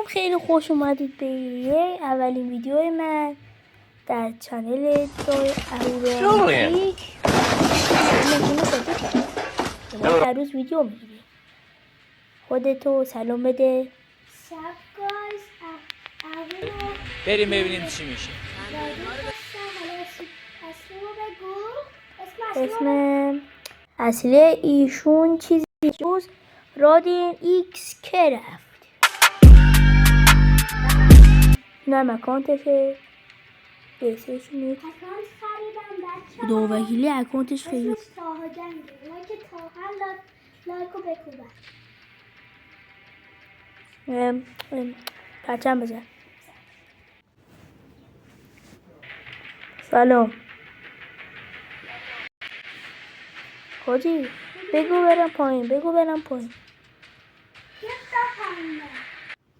خیلی خوش اومدید به اولین ویدیو من در چنل اهورامتیک. هر روز ویدیو میگیری. خودتو سلام بده. بریم ببینیم چی میشه. اسم اصلی ایشون چیزی جز رادین ایکس که رفت. اینم اکانتشه. اسمش نیست. دو وکیلی اکانتش خیلی پرچم بزن. سلام حاجی، بگو برم پایین، بگو برم پایین.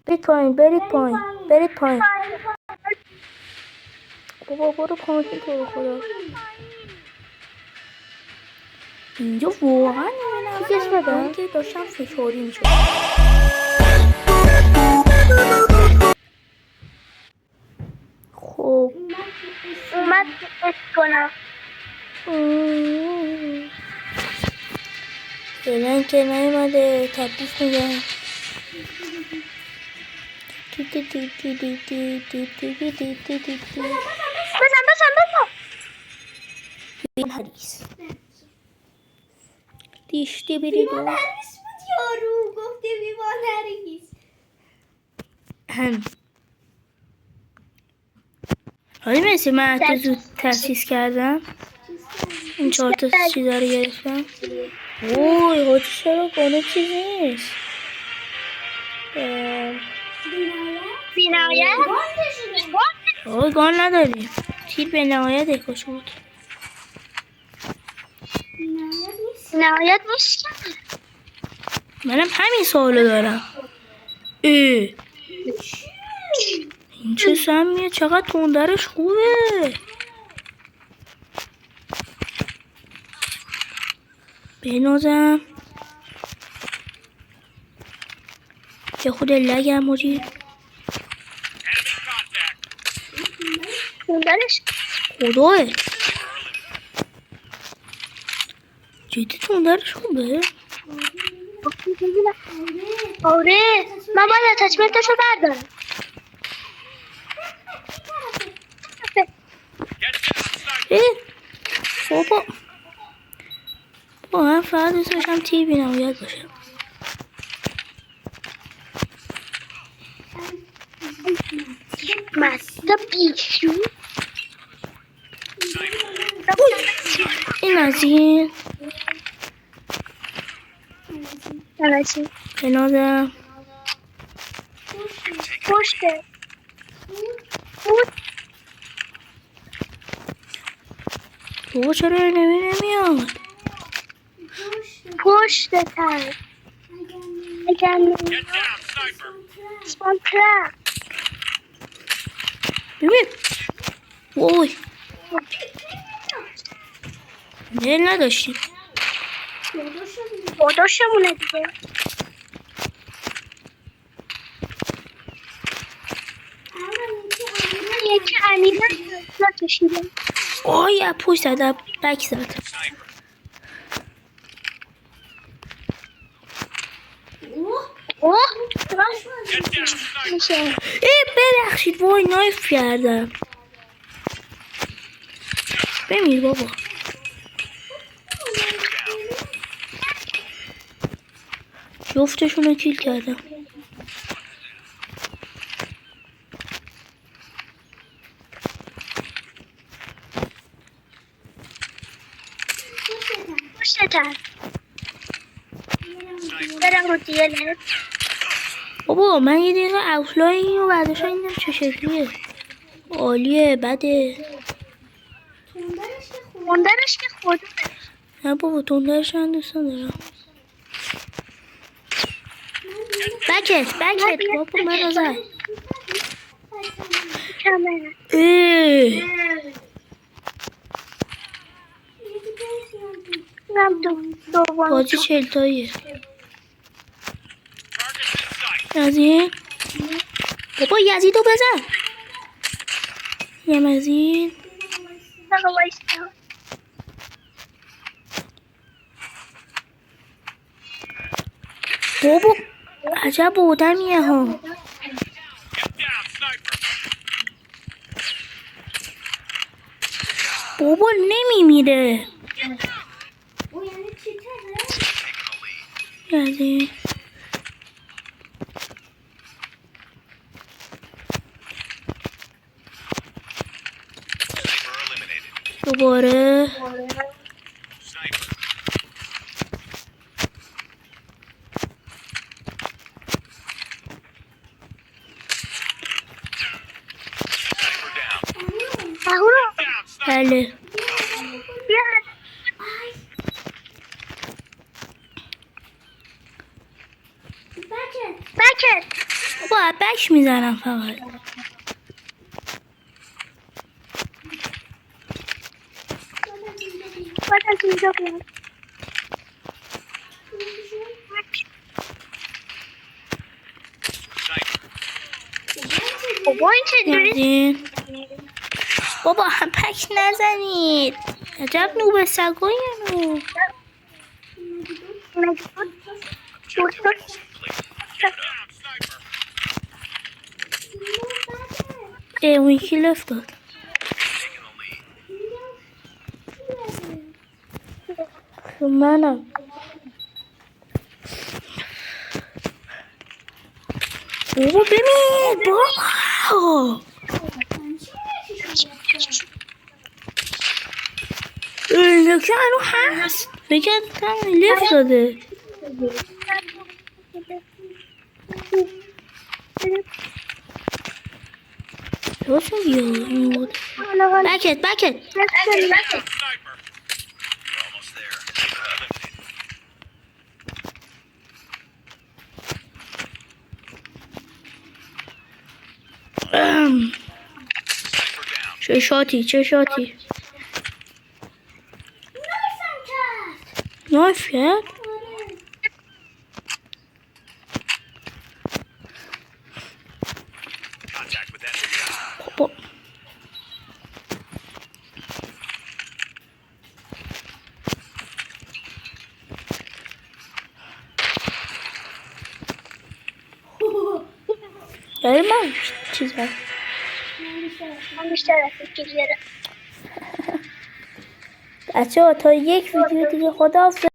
برید پایین. بابا برو پایین تو رو خدا. اینجا واقعا چیزش بدم که داشتم فشاری میشد. خب اومد اس کنم. فعلا که نیومده تبلیغ میگم. بزن این حدیث دیشتی برید و یارو گفته بیمان هریس. حالی مرسی من تو زود تأسیس کردم. این 4 تا چیزا رو گرفتم. اوی حاجی چرا گانه چیز نیست. بینایت اوی گان نداریم. تیر به نهایت اکاش بود. بینایت نیست. منم همین سوالو دارم. این چه سمیه، چقدر تندرش خوبه. بنازم یه خود لگم حاجی. خوندنش خداه جدی تندرش خوبه. آره من باید اتچمنتشو بردارم. بابا من فقط دوست داشتم تیر بی‌نهایت باشه. مزد پیشو این از این بنازم پشته بود. بابا چرا نمیاد. پشت تر اگر سانترا ببین وای دل نداشتیم. باداشمونه دیگه. یکی امیدن نکشیدم. آی پوش زد بک زد. اوه میشه. ای ببخشید وای نایف کردم. بمیر بابا. جفتشون رو کیل کردم. پشتتر برم رو دیلت. بابا من یه دقیقه اوتلاین رو برداشتم اینم چه شکلیه. عالیه بده. موندنش که خودم نه بابا تندرش من دوست ندارم. بکت بابا من رو زد. بازی 40 تاییه. از این بابا یزیدو بزن. یه مزید. آقا وایستا. بابا عجب بودمیه ها. بابا نمیمیره. یزید. دوباره اهورا بله. بیا. بکت. بابا بش میزنم فقط. باید از اینجا بیام. بابا این چجوری؟ یزید. بابا پک نزنید. عجب نوب سگایی نو. اون یکی لفت داد. منم بابا ببین بابا یکی هنو هست. فکر کردم لفت داده. راست میگی این بود. بکت چه شاتی نایف کرد. بابا من چیز هست. من بیشتر از یک گیره. بچه ها تا یک ویدیو دیگه خداحافظ.